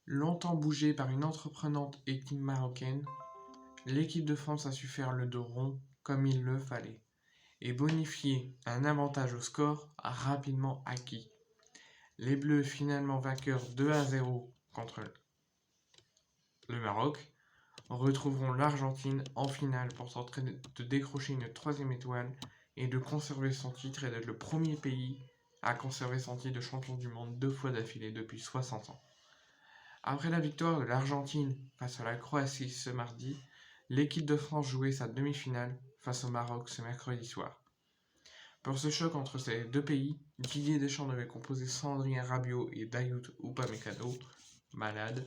Longtemps bougée par une entreprenante équipe marocaine, l'équipe de France a su faire le dos rond comme il le fallait et bonifier un avantage au score rapidement acquis. Les Bleus, finalement vainqueurs 2-0 contre le Maroc, retrouveront l'Argentine en finale pour tenter de décrocher une troisième étoile et de conserver son titre et d'être le premier pays à conserver son titre de champion du monde 2 fois d'affilée depuis 60 ans. Après la victoire de l'Argentine face à la Croatie ce mardi, l'équipe de France jouait sa demi-finale face au Maroc ce mercredi soir. Pour ce choc entre ces deux pays, Didier Deschamps devait composer sans Adrien Rabiot et Dayot Upamecano, malade.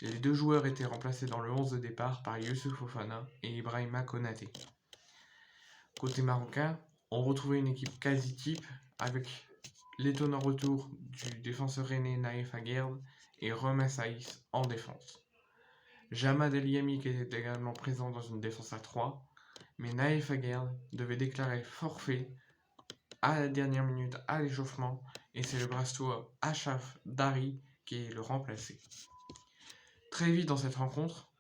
Les deux joueurs étaient remplacés dans le 11 de départ par Youssouf Fofana et Ibrahima Konaté. Côté marocain, on retrouvait une équipe quasi type avec l'étonnant retour du défenseur rennais Naïf Aguerd et Romain Saïs en défense. Jamad El Yamik était également présent dans une défense à 3, mais Naïf Aguerd devait déclarer forfait à la dernière minute à l'échauffement et c'est le Brastois Achraf Dari qui le remplaçait. Très vite dans cette rencontre,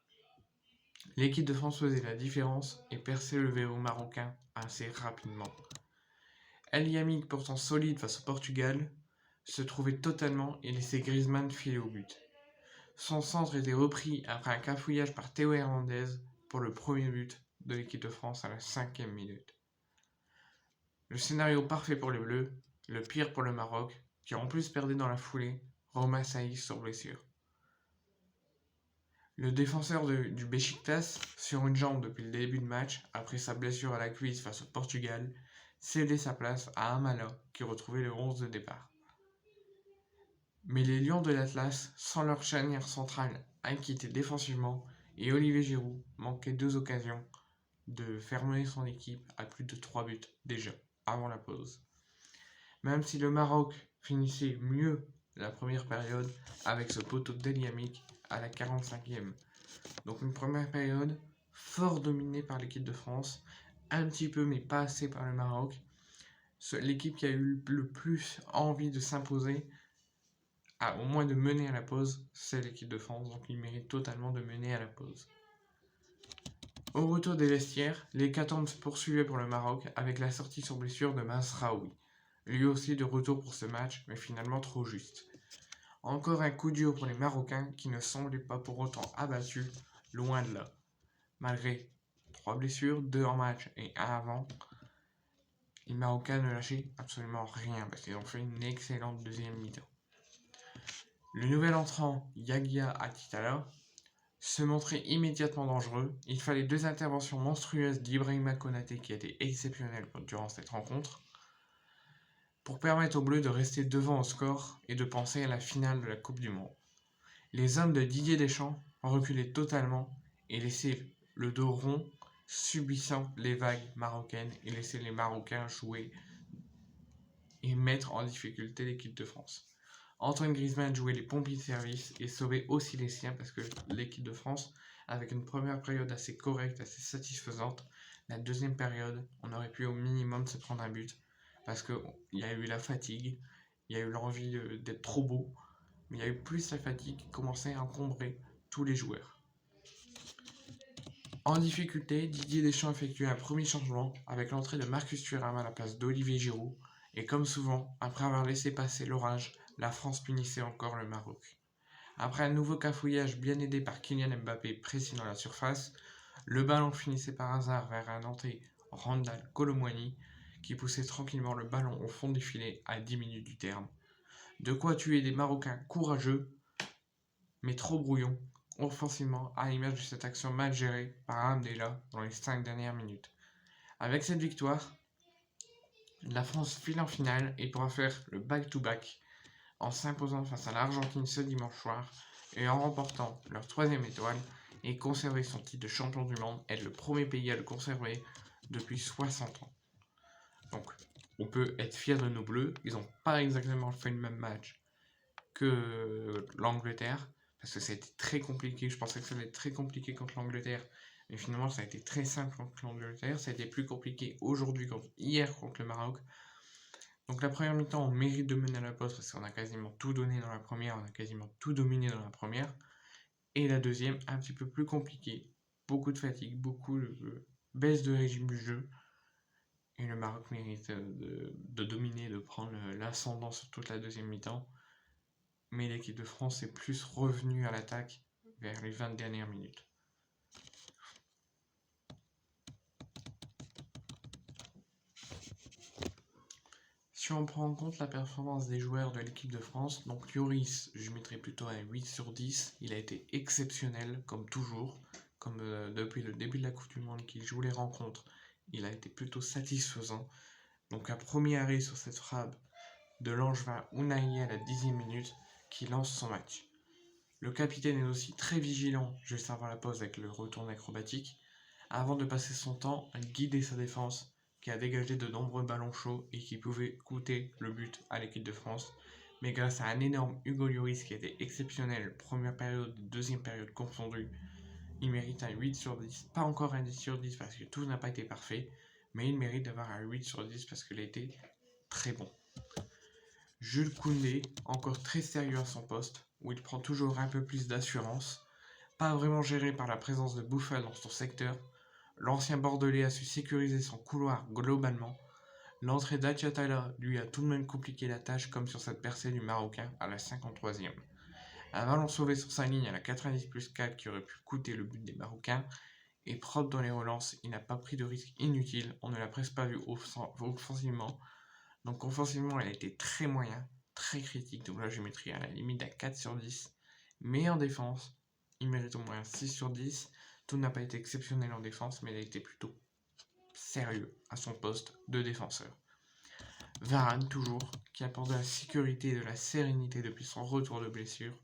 l'équipe de France faisait la différence et perçait le verrou marocain assez rapidement. El Yamik, pourtant solide face au Portugal, se trouvait totalement et laissait Griezmann filer au but. Son centre était repris après un cafouillage par Théo Hernandez pour le premier but de l'équipe de France à la 5e minute. Le scénario parfait pour les Bleus, le pire pour le Maroc, qui en plus perdait dans la foulée Romain Saïs sur blessure. Le défenseur du Beşiktaş, sur une jambe depuis le début de match, après sa blessure à la cuisse face au Portugal, cédait sa place à Amala, qui retrouvait le 11 de départ. Mais les Lions de l'Atlas, sans leur charnière centrale inquiétés défensivement, et Olivier Giroud manquait 2 occasions de faire mener son équipe à plus de 3 buts déjà, avant la pause. Même si le Maroc finissait mieux la première période avec ce poteau d'El Yamik à la 45e. Donc une première période fort dominée par l'équipe de France, un petit peu mais pas assez par le Maroc. L'équipe qui a eu le plus envie de s'imposer, au moins de mener à la pause, c'est l'équipe de France, donc il mérite totalement de mener à la pause. Au retour des vestiaires, l'hécatombe se poursuivait pour le Maroc avec la sortie sur blessure de Mazraoui, lui aussi de retour pour ce match, mais finalement trop juste. Encore un coup dur pour les Marocains qui ne semblaient pas pour autant abattus, loin de là. Malgré 3 blessures, 2 en match et 1 avant, les Marocains ne lâchaient absolument rien parce qu'ils ont fait une excellente deuxième mi-temps. Le nouvel entrant, Yaghia Atitala, se montrait immédiatement dangereux. Il fallait 2 interventions monstrueuses d'Ibrahima Konaté qui étaient exceptionnelles durant cette rencontre pour permettre aux Bleus de rester devant au score et de penser à la finale de la Coupe du Monde. Les hommes de Didier Deschamps reculaient totalement et laissaient le dos rond, subissant les vagues marocaines et laissaient les Marocains jouer et mettre en difficulté l'équipe de France. Antoine Griezmann jouait les pompiers de service et sauvait aussi les siens parce que l'équipe de France, avec une première période assez correcte, assez satisfaisante, la deuxième période, on aurait pu au minimum se prendre un but parce qu'il y a eu la fatigue, il y a eu l'envie d'être trop beau, mais il y a eu plus la fatigue qui commençait à encombrer tous les joueurs. En difficulté, Didier Deschamps effectue un premier changement avec l'entrée de Marcus Thuram à la place d'Olivier Giroud, et comme souvent, après avoir laissé passer l'orage, la France punissait encore le Maroc. Après un nouveau cafouillage bien aidé par Kylian Mbappé précis dans la surface, le ballon finissait par hasard vers un Nantais Randal Kolo Muani qui poussait tranquillement le ballon au fond du filet à 10 minutes du terme. De quoi tuer des Marocains courageux, mais trop brouillons, offensivement à l'image de cette action mal gérée par Hamdallah dans les 5 dernières minutes. Avec cette victoire, la France file en finale et pourra faire le back-to-back en s'imposant face à l'Argentine ce dimanche soir et en remportant leur 3e étoile et conserver son titre de champion du monde, être le premier pays à le conserver depuis 60 ans. Donc on peut être fier de nos Bleus, ils n'ont pas exactement fait le même match que l'Angleterre, parce que ça a été très compliqué, je pensais que ça allait être très compliqué contre l'Angleterre, mais finalement ça a été très simple contre l'Angleterre, ça a été plus compliqué hier contre le Maroc, Donc la première mi-temps, on mérite de mener à la pause parce qu'on a quasiment tout donné dans la première, on a quasiment tout dominé dans la première. Et la deuxième, un petit peu plus compliquée. Beaucoup de fatigue, beaucoup de baisse de régime du jeu. Et le Maroc mérite de dominer, de prendre l'ascendant sur toute la deuxième mi-temps. Mais l'équipe de France est plus revenue à l'attaque vers les 20 dernières minutes. Si on prend en compte la performance des joueurs de l'équipe de France, donc Lloris, je mettrais plutôt un 8 sur 10. Il a été exceptionnel, comme toujours, comme depuis le début de la Coupe du Monde qu'il joue les rencontres. Il a été plutôt satisfaisant. Donc un premier arrêt sur cette frappe de l'Angevin Unai à la 10e minute qui lance son match. Le capitaine est aussi très vigilant juste avant la pause avec le retour acrobatique, avant de passer son temps à guider sa défense qui a dégagé de nombreux ballons chauds et qui pouvaient coûter le but à l'équipe de France. Mais grâce à un énorme Hugo Lloris qui était exceptionnel, première période et deuxième période confondues, il mérite un 8 sur 10. Pas encore un 10 sur 10 parce que tout n'a pas été parfait, mais il mérite d'avoir un 8 sur 10 parce qu'il a été très bon. Jules Koundé, encore très sérieux à son poste, où il prend toujours un peu plus d'assurance, pas vraiment géré par la présence de Bouffal dans son secteur. L'ancien Bordelais a su sécuriser son couloir globalement. L'entrée d'Atiatala lui a tout de même compliqué la tâche comme sur cette percée du Marocain à la 53e. Un ballon sauvé sur sa ligne à la 90 plus 4 qui aurait pu coûter le but des Marocains. Et propre dans les relances, il n'a pas pris de risque inutile, on ne l'a presque pas vu offensivement. Donc offensivement, elle a été très moyen, très critique, donc là je mettrais à la limite à 4 sur 10. Mais en défense, il mérite au moins un 6 sur 10. Tout n'a pas été exceptionnel en défense, mais il a été plutôt sérieux à son poste de défenseur. Varane, toujours, qui apporte de la sécurité et de la sérénité depuis son retour de blessure.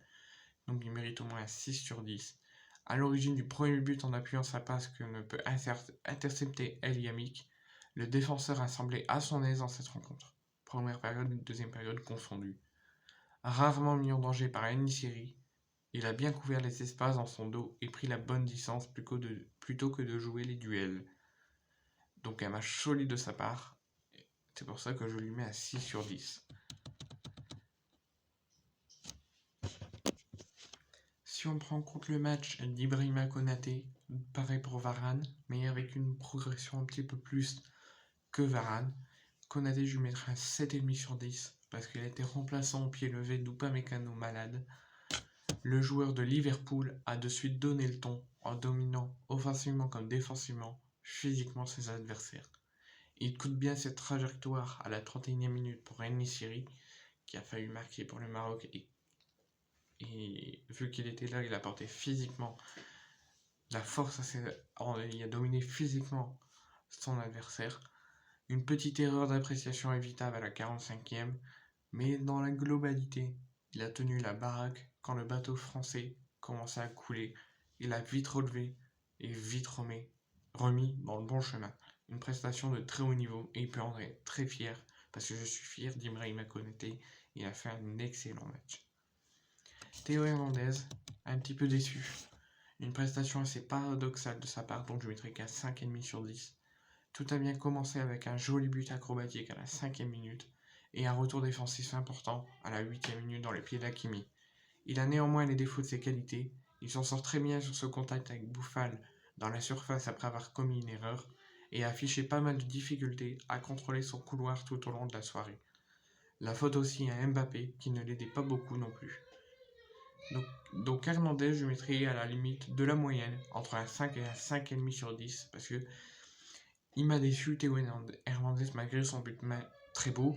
Donc il mérite au moins un 6 sur 10. À l'origine du premier but en appuyant sa passe que ne peut intercepter El Yamik, le défenseur a semblé à son aise dans cette rencontre. Première période et deuxième période confondues. Rarement mis en danger par Ennishiri, il a bien couvert les espaces dans son dos et pris la bonne distance plutôt que de jouer les duels. Donc un match solide de sa part. C'est pour ça que je lui mets un 6 sur 10. Si on prend en compte le match d'Ibrahima Konaté, pareil pour Varane, mais avec une progression un petit peu plus que Varane. Konaté, je lui mettrai un 7,5 sur 10 parce qu'il a été remplaçant au pied levé d'Upamecano malade. Le joueur de Liverpool a de suite donné le ton en dominant offensivement comme défensivement, physiquement ses adversaires. Il coûte bien cette trajectoire à la 31e minute pour Ennishiri qui a failli marquer pour le Maroc et vu qu'il était là, il a porté physiquement la force, il a dominé physiquement son adversaire. Une petite erreur d'appréciation évitable à la 45e, mais dans la globalité, il a tenu la baraque quand le bateau français commençait à couler. Il a vite relevé et vite remis dans le bon chemin. Une prestation de très haut niveau et il peut en être très fier parce que je suis fier d'Ibrahima Konaté. Il a fait un excellent match. Théo Hernandez, un petit peu déçu. Une prestation assez paradoxale de sa part, donc je mettrai qu'à 5,5 sur 10. Tout a bien commencé avec un joli but acrobatique à la 5e minute et un retour défensif important à la 8e minute dans les pieds d'Hakimi. Il a néanmoins les défauts de ses qualités. Il s'en sort très bien sur ce contact avec Bouffal dans la surface après avoir commis une erreur et a affiché pas mal de difficultés à contrôler son couloir tout au long de la soirée. La faute aussi à Mbappé qui ne l'aidait pas beaucoup non plus. Donc Hernandez, je mettrai à la limite de la moyenne, entre un 5 et un 5,5 sur 10, parce que il m'a déçu, Théo Hernandez, malgré son but très beau.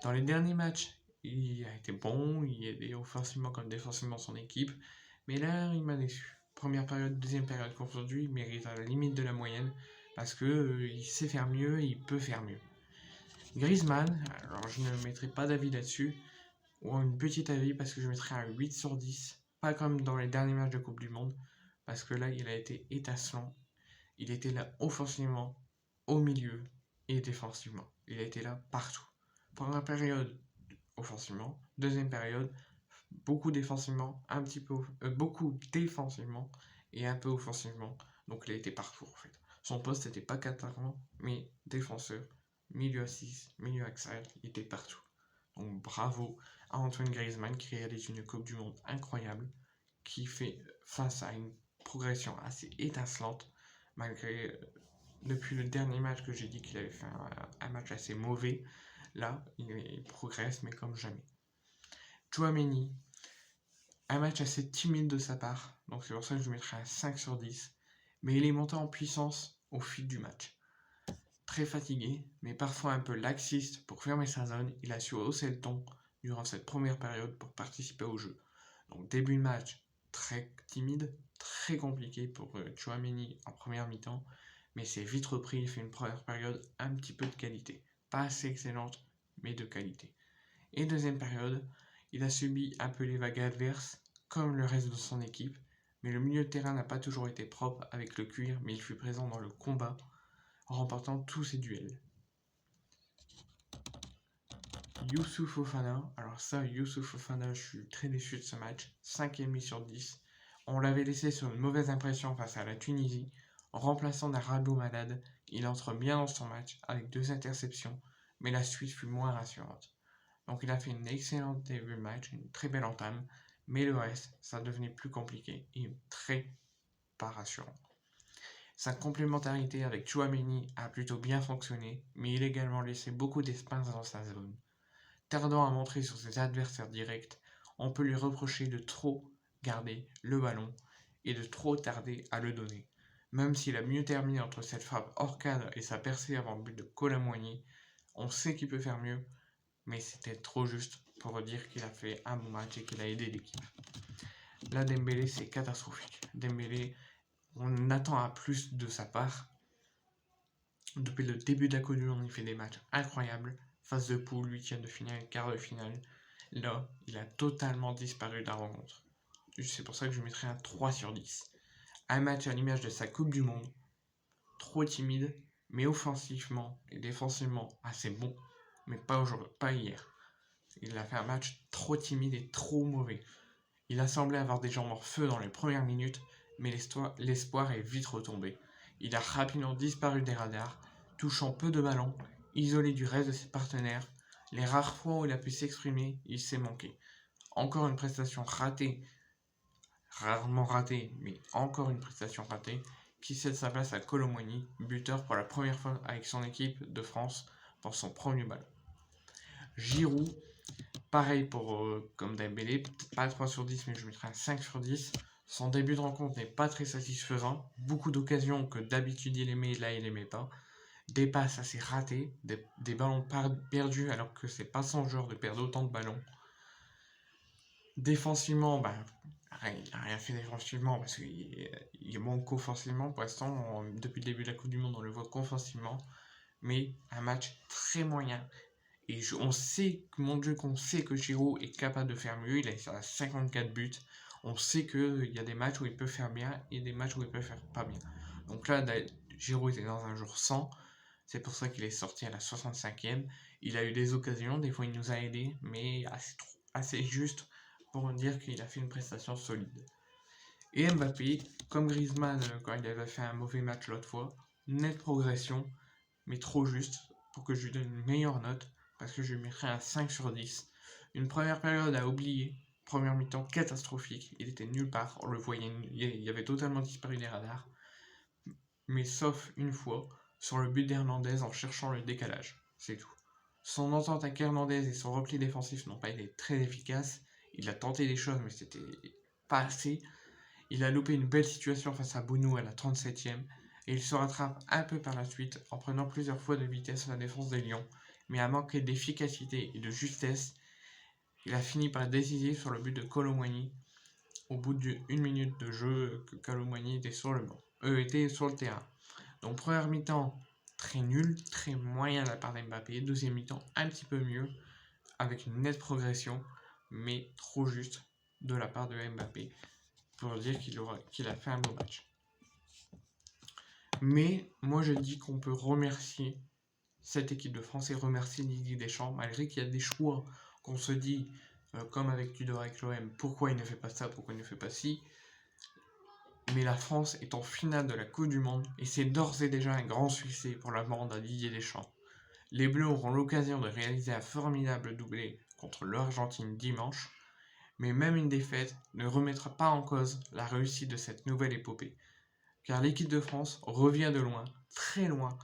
Dans les derniers matchs, il a été bon, il aidait offensivement comme défensivement son équipe, mais là, il m'a déçu. Première période, deuxième période confondue, il mérite à la limite de la moyenne, parce que il sait faire mieux et il peut faire mieux. Griezmann, alors je ne mettrai pas d'avis là-dessus, ou une petite avis parce que je mettrai un 8 sur 10, pas comme dans les derniers matchs de Coupe du Monde, parce que là il a été étincelant, il était là offensivement, au milieu et défensivement, il a été là partout. Première période offensivement, deuxième période beaucoup défensivement, beaucoup défensivement et un peu offensivement, donc il a été partout en fait. Son poste n'était pas qu'attaquant mais défenseur, milieu à 6, milieu axial, il était partout. Donc bravo à Antoine Griezmann qui réalise une Coupe du Monde incroyable, qui fait face à une progression assez étincelante, malgré depuis le dernier match que j'ai dit qu'il avait fait un match assez mauvais. Là, il progresse, mais comme jamais. Tchouaméni, un match assez timide de sa part, donc c'est pour ça que je mettrai un 5 sur 10, mais il est monté en puissance au fil du match. Très fatigué, mais parfois un peu laxiste pour fermer sa zone, il a su hausser le ton durant cette première période pour participer au jeu. Donc début de match très timide, très compliqué pour Tchouaméni en première mi-temps, mais c'est vite repris, il fait une première période un petit peu de qualité. Pas assez excellente, mais de qualité. Et deuxième période, il a subi un peu les vagues adverses, comme le reste de son équipe, mais le milieu de terrain n'a pas toujours été propre avec le cuir, mais il fut présent dans le combat, en remportant tous ses duels. Youssouf Fofana, alors ça, Youssouf Fofana, je suis très déçu de ce match, 5,5 sur 10. On l'avait laissé sur une mauvaise impression face à la Tunisie. En remplaçant d'un Rabo malade, il entre bien dans son match avec 2 interceptions, mais la suite fut moins rassurante. Donc il a fait une excellente début de match, une très belle entame, mais le reste, ça devenait plus compliqué et très pas rassurant. Sa complémentarité avec Tchouaméni a plutôt bien fonctionné, mais il a également laissé beaucoup d'espace dans sa zone. Tardant à montrer sur ses adversaires directs, on peut lui reprocher de trop garder le ballon et de trop tarder à le donner. Même s'il a mieux terminé entre cette frappe hors cadre et sa percée avant le but de Kolomoigny, on sait qu'il peut faire mieux, mais c'était trop juste pour dire qu'il a fait un bon match et qu'il a aidé l'équipe. Là, Dembélé, c'est catastrophique. Dembélé, on attend à plus de sa part. Depuis le début de la Coupe du Monde, il fait des matchs incroyables. Phase de poule, huitième de finale, quart de finale. Là, il a totalement disparu de la rencontre. C'est pour ça que je mettrais un 3 sur 10. Un match à l'image de sa Coupe du Monde, trop timide, mais offensivement et défensivement assez bon, mais pas aujourd'hui, pas hier. Il a fait un match trop timide et trop mauvais. Il a semblé avoir des jambes en feu dans les premières minutes, mais l'espoir est vite retombé. Il a rapidement disparu des radars, touchant peu de ballons, isolé du reste de ses partenaires. Les rares fois où il a pu s'exprimer, il s'est manqué. Encore une prestation ratée, rarement ratée, mais encore une prestation ratée, qui cède sa place à Kolomoigny, buteur pour la première fois avec son équipe de France pour son premier ballon. Giroud, pareil pour comme Dembélé, pas 3 sur 10, mais je mettrai un 5 sur 10. Son début de rencontre n'est pas très satisfaisant. Beaucoup d'occasions que d'habitude il aimait, là il aimait pas. Des passes assez ratées, des ballons perdus alors que c'est pas son genre de perdre autant de ballons. Défensivement, il n'a rien fait défensivement parce qu'il manque offensivement pour l'instant. Depuis le début de la Coupe du Monde, on le voit qu'offensivement. Mais un match très moyen. Et on sait que Giroud est capable de faire mieux. Il a 54 buts. On sait qu'il y a des matchs où il peut faire bien et des matchs où il peut faire pas bien. Donc là, Giroud était dans un jour 100. C'est pour ça qu'il est sorti à la 65e. Il a eu des occasions, des fois il nous a aidés, mais assez juste pour dire qu'il a fait une prestation solide. Et Mbappé, comme Griezmann quand il avait fait un mauvais match l'autre fois, nette progression, mais trop juste pour que je lui donne une meilleure note, parce que je lui mettrais un 5 sur 10. Une première période à oublier, première mi-temps catastrophique, il était nulle part, on le voyait, il avait totalement disparu des radars, mais sauf une fois, sur le but d'Hernandez en cherchant le décalage, c'est tout. Son entente avec Hernandez et son repli défensif n'ont pas été très efficaces, il a tenté des choses mais c'était pas assez. Il a loupé une belle situation face à Bounou à la 37e, et il se rattrape un peu par la suite en prenant plusieurs fois de vitesse à la défense des Lions, mais a manqué d'efficacité et de justesse. Il a fini par être décisif sur le but de Kolomoigny au bout d'une minute de jeu que Kolomoigny était sur le banc. Était sur le terrain. Donc première mi-temps très nul, très moyen de la part d'Mbappé. Deuxième mi-temps un petit peu mieux, avec une nette progression, mais trop juste de la part de Mbappé pour dire qu'il a fait un beau match. Mais moi je dis qu'on peut remercier cette équipe de France et remercier Didier Deschamps, malgré qu'il y a des choix qu'on se dit, comme avec Tudor avec l'OM, pourquoi il ne fait pas ça, pourquoi il ne fait pas ci. Mais la France est en finale de la Coupe du Monde et c'est d'ores et déjà un grand succès pour la bande à Didier Deschamps. Les Bleus auront l'occasion de réaliser un formidable doublé contre l'Argentine dimanche, mais même une défaite ne remettra pas en cause la réussite de cette nouvelle épopée, car l'équipe de France revient de loin, très loin,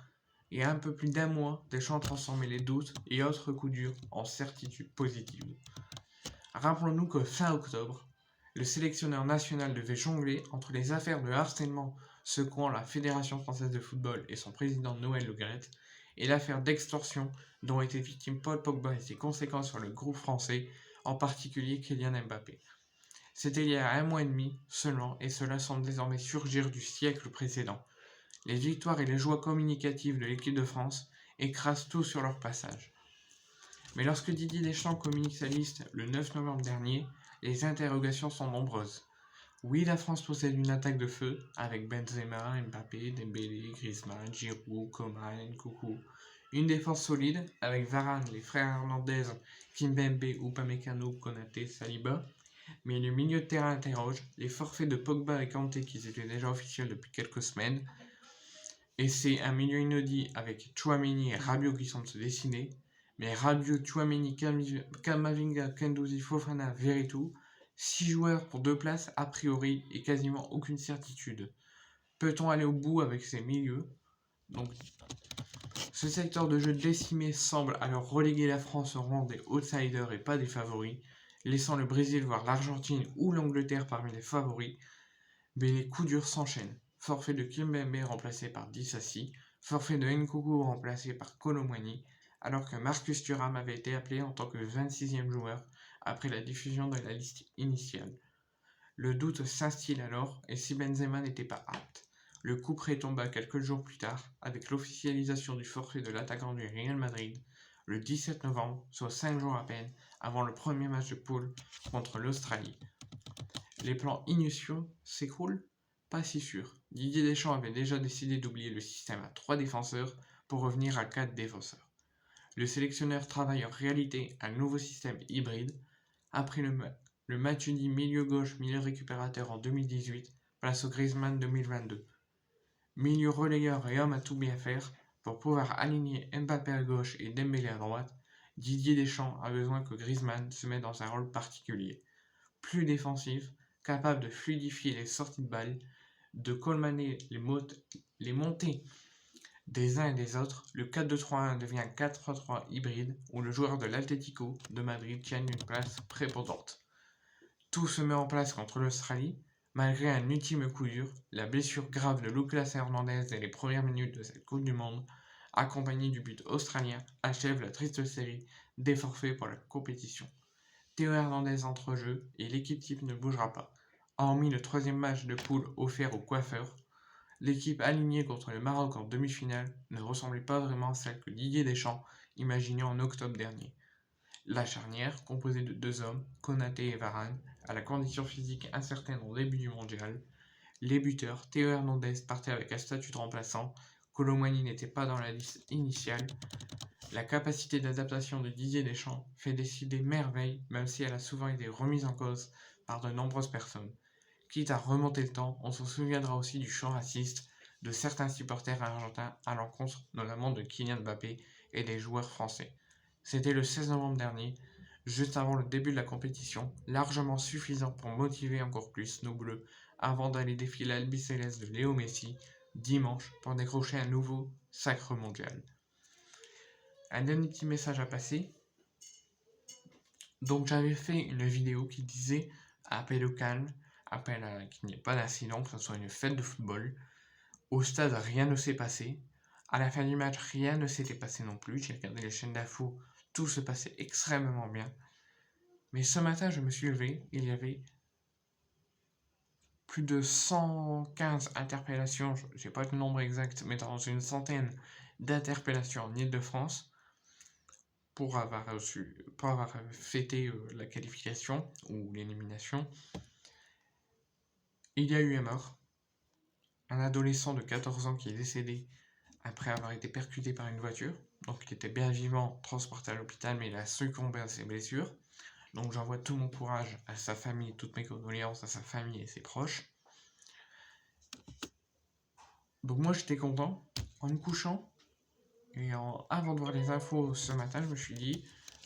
et à un peu plus d'un mois déjà transformer les doutes et autres coups durs en certitudes positives. Rappelons-nous que fin octobre, le sélectionneur national devait jongler entre les affaires de harcèlement secouant la Fédération française de football et son président Noël Le Graët, et l'affaire d'extorsion dont était victime Paul Pogba et ses conséquences sur le groupe français, en particulier Kylian Mbappé. C'était il y a un mois et demi seulement, et cela semble désormais surgir du siècle précédent. Les victoires et les joies communicatives de l'équipe de France écrasent tout sur leur passage. Mais lorsque Didier Deschamps communique sa liste le 9 novembre dernier, les interrogations sont nombreuses. Oui, la France possède une attaque de feu, avec Benzema, Mbappé, Dembélé, Griezmann, Giroud, Coman, Nkunku. Une défense solide, avec Varane, les frères Hernandez, Kimpembe, Upamecano, Konaté, Saliba. Mais le milieu de terrain interroge, les forfaits de Pogba et Kanté qui étaient déjà officiels depuis quelques semaines. Et c'est un milieu inédit avec Tchouaméni et Rabiot qui semblent se dessiner. Mais Rabiot, Tchouaméni, Kamavinga, Kendouzi, Fofana, Veretout, 6 joueurs pour 2 places a priori et quasiment aucune certitude. Peut-on aller au bout avec ces milieux? Donc, ce secteur de jeu décimé semble alors reléguer la France au rang des outsiders et pas des favoris, laissant le Brésil voire l'Argentine ou l'Angleterre parmi les favoris. Mais les coups durs s'enchaînent. Forfait de Kimpembe remplacé par Disasi, forfait de Nkunku remplacé par Kolo Muani, alors que Marcus Thuram avait été appelé en tant que 26e joueur après la diffusion de la liste initiale. Le doute s'instille alors, et si Benzema n'était pas apte, le coup près tomba quelques jours plus tard avec l'officialisation du forfait de l'attaquant du Real Madrid le 17 novembre, soit 5 jours à peine avant le premier match de poule contre l'Australie. Les plans initiaux s'écroulent? Pas si sûr. Didier Deschamps avait déjà décidé d'oublier le système à 3 défenseurs pour revenir à 4 défenseurs. Le sélectionneur travaille en réalité un nouveau système hybride. Après le Matuidi milieu gauche, milieu récupérateur en 2018, place au Griezmann 2022. Milieu relayeur et homme à tout bien faire, pour pouvoir aligner Mbappé à gauche et Dembélé à droite, Didier Deschamps a besoin que Griezmann se mette dans un rôle particulier. Plus défensif, capable de fluidifier les sorties de balles, de colmaner les montées des uns et des autres, le 4-2-3-1 devient 4-3-3 hybride où le joueur de l'Atlético de Madrid tient une place prépondérante. Tout se met en place contre l'Australie, malgré un ultime coup dur, la blessure grave de Lucas Hernandez dès les premières minutes de cette Coupe du Monde, accompagnée du but australien, achève la triste série des forfaits pour la compétition. Théo Hernandez entre jeu et l'équipe type ne bougera pas. Hormis le 3e match de poule offert aux coiffeurs, l'équipe alignée contre le Maroc en demi-finale ne ressemblait pas vraiment à celle que Didier Deschamps imaginait en octobre dernier. La charnière, composée de 2 hommes, Konaté et Varane, à la condition physique incertaine au début du mondial. Les buteurs, Théo Hernandez partait avec un statut de remplaçant, Kolo Muani n'était pas dans la liste initiale. La capacité d'adaptation de Didier Deschamps fait décider merveille, même si elle a souvent été remise en cause par de nombreuses personnes. Quitte à remonter le temps, on se souviendra aussi du chant raciste de certains supporters argentins à l'encontre notamment de Kylian Mbappé et des joueurs français. C'était le 16 novembre dernier, juste avant le début de la compétition, largement suffisant pour motiver encore plus nos bleus avant d'aller défier l'albicéleste de Léo Messi dimanche pour décrocher un nouveau sacre mondial. Un dernier petit message à passer. Donc j'avais fait une vidéo qui disait appel au calme, appel à qu'il n'y ait pas d'incident, que ce soit une fête de football. Au stade, rien ne s'est passé. À la fin du match, rien ne s'était passé non plus. J'ai regardé les chaînes d'infos, tout se passait extrêmement bien. Mais ce matin, je me suis levé, il y avait plus de 115 interpellations, je ne sais pas le nombre exact, mais dans une centaine d'interpellations en Ile-de-France pour avoir fêté la qualification ou l'élimination. Il y a eu un mort, un adolescent de 14 ans qui est décédé après avoir été percuté par une voiture. Donc il était bien vivant, transporté à l'hôpital, mais il a succombé à ses blessures. Donc j'envoie tout mon courage à sa famille, toutes mes condoléances à sa famille et ses proches. Donc moi j'étais content. En me couchant, Et avant de voir les infos ce matin, je me suis dit,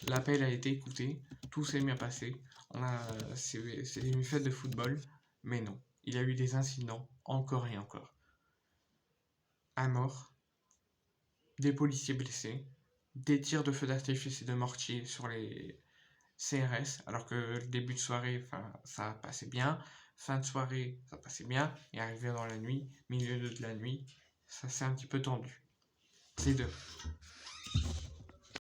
l'appel a été écouté, tout s'est bien passé. C'est une fête de football, mais non, il y a eu des incidents, encore et encore. Un mort, des policiers blessés, des tirs de feu d'artifice et de mortier sur les CRS, alors que le début de soirée, ça passait bien, fin de soirée, ça passait bien, et arrivé dans la nuit, milieu de la nuit, ça s'est un petit peu tendu. C'est deux.